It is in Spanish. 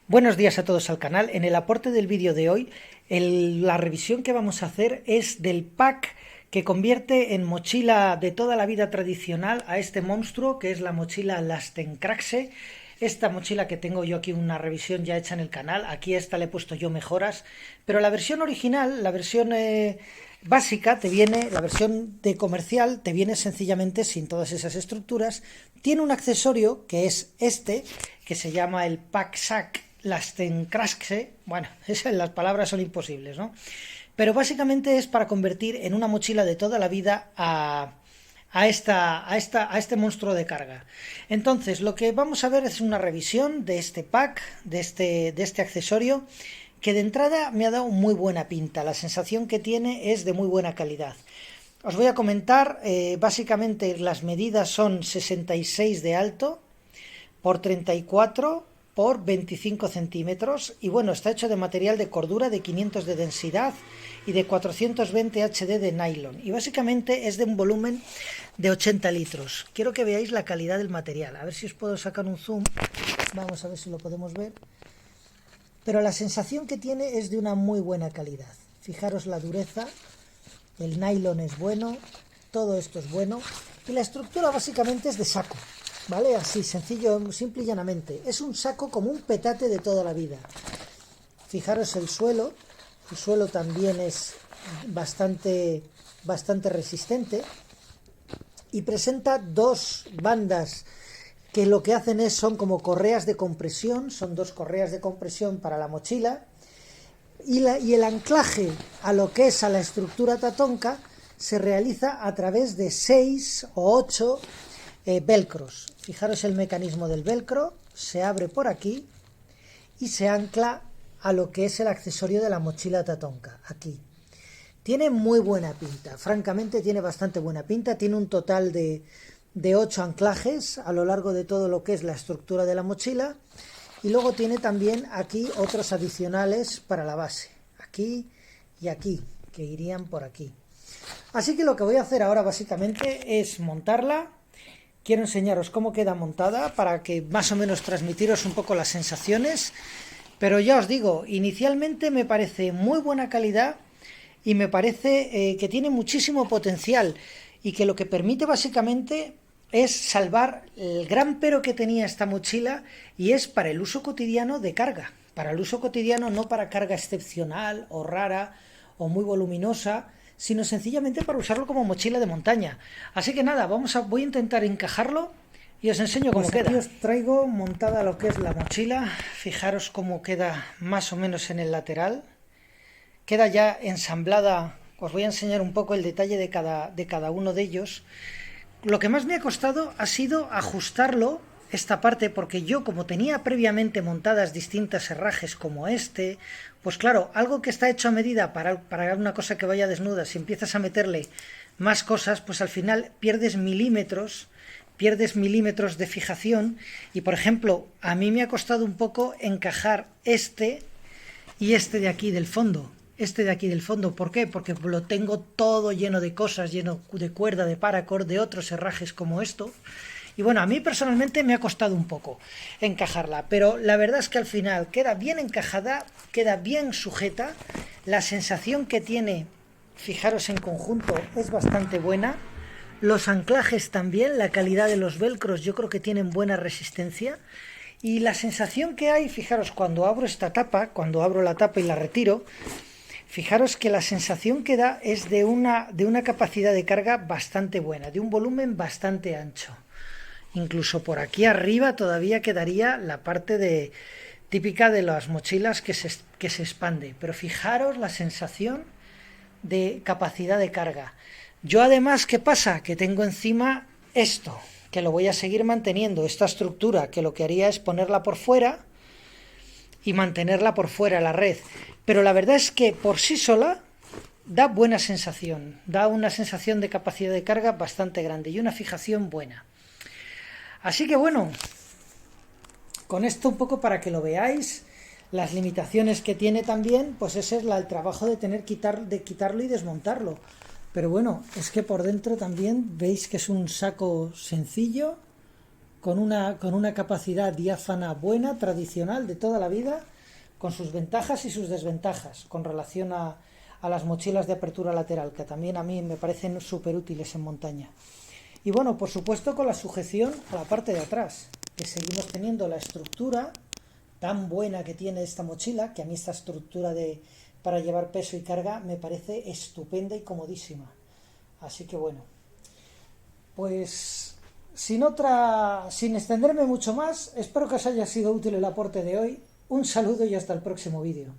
Buenos días a todos al canal. En el aporte del vídeo de hoy, la revisión que vamos a hacer es del pack que convierte en mochila de toda la vida tradicional a este monstruo que es la mochila Lastenkraxe. Esta mochila que tengo yo aquí, una revisión ya hecha en el canal, aquí a esta le he puesto yo mejoras, pero la versión original, la versión básica, la versión de comercial, te viene sencillamente sin todas esas estructuras. Tiene un accesorio que es este, que se llama el Pack Sack Lastenkraxe. Bueno, las palabras son imposibles, ¿no? Pero básicamente es para convertir en una mochila de toda la vida a este monstruo de carga. Entonces, lo que vamos a ver es una revisión de este pack, de este accesorio, que de entrada me ha dado muy buena pinta. La sensación que tiene es de muy buena calidad. Os voy a comentar, básicamente las medidas son 66 de alto por 34 por 25 centímetros y bueno, está hecho de material de cordura de 500 de densidad y de 420 HD de nylon, y básicamente es de un volumen de 80 litros. Quiero que veáis la calidad del material, a ver si os puedo sacar un zoom, vamos a ver si lo podemos ver, pero la sensación que tiene es de una muy buena calidad. Fijaros la dureza, el nylon es bueno, todo esto es bueno, y la estructura básicamente es de saco, ¿vale? Así, sencillo, simple y llanamente. Es un saco como un petate de toda la vida. Fijaros el suelo también es bastante resistente, y presenta dos bandas que lo que hacen son como correas de compresión, son dos correas de compresión para la mochila, y el anclaje a lo que es a la estructura tatonka se realiza a través de 6 o 8 velcros. Fijaros el mecanismo del velcro, se abre por aquí y se ancla a lo que es el accesorio de la mochila tatonka, aquí. Tiene muy buena pinta, francamente tiene bastante buena pinta, tiene un total de 8 anclajes a lo largo de todo lo que es la estructura de la mochila, y luego tiene también aquí otros adicionales para la base, aquí y aquí, que irían por aquí. Así que lo que voy a hacer ahora básicamente es montarla. Quiero enseñaros cómo queda montada para que más o menos transmitiros un poco las sensaciones, pero ya os digo, inicialmente me parece muy buena calidad y me parece que tiene muchísimo potencial, y que lo que permite básicamente es salvar el gran pero que tenía esta mochila, y es para el uso cotidiano de carga, para el uso cotidiano, no para carga excepcional o rara o muy voluminosa, sino sencillamente para usarlo como mochila de montaña. Así que nada, voy a intentar encajarlo y os enseño cómo queda. Aquí os traigo montada lo que es la mochila. Fijaros cómo queda más o menos en el lateral. Queda ya ensamblada. Os voy a enseñar un poco el detalle de cada uno de ellos. Lo que más me ha costado ha sido ajustarlo, esta parte, porque yo, como tenía previamente montadas distintas herrajes como este, pues claro, algo que está hecho a medida para una cosa que vaya desnuda, si empiezas a meterle más cosas, pues al final pierdes milímetros de fijación. Y por ejemplo, a mí me ha costado un poco encajar este y este de aquí del fondo. ¿Por qué? Porque lo tengo todo lleno de cosas, lleno de cuerda, de paracord, de otros herrajes como esto. Y bueno, a mí personalmente me ha costado un poco encajarla, pero la verdad es que al final queda bien encajada, queda bien sujeta. La sensación que tiene, fijaros en conjunto, es bastante buena. Los anclajes también, la calidad de los velcros, yo creo que tienen buena resistencia. Y la sensación que hay, fijaros, cuando abro esta tapa, cuando abro la tapa y la retiro, fijaros que la sensación que da es de una capacidad de carga bastante buena, de un volumen bastante ancho. Incluso por aquí arriba todavía quedaría la parte típica de las mochilas que se expande. Pero fijaros la sensación de capacidad de carga. Yo además, ¿qué pasa? Que tengo encima esto, que lo voy a seguir manteniendo, esta estructura, que lo que haría es ponerla por fuera y mantenerla por fuera la red. Pero la verdad es que por sí sola da buena sensación, da una sensación de capacidad de carga bastante grande y una fijación buena. Así que bueno, con esto un poco para que lo veáis, las limitaciones que tiene también, pues ese es el trabajo de quitarlo y desmontarlo. Pero bueno, es que por dentro también veis que es un saco sencillo, con una capacidad diáfana buena, tradicional, de toda la vida, con sus ventajas y sus desventajas, con relación a las mochilas de apertura lateral, que también a mí me parecen súper útiles en montaña. Y bueno, por supuesto con la sujeción a la parte de atrás, que seguimos teniendo la estructura tan buena que tiene esta mochila, que a mí esta estructura para llevar peso y carga me parece estupenda y comodísima. Así que bueno, pues sin extenderme mucho más, espero que os haya sido útil el aporte de hoy. Un saludo y hasta el próximo vídeo.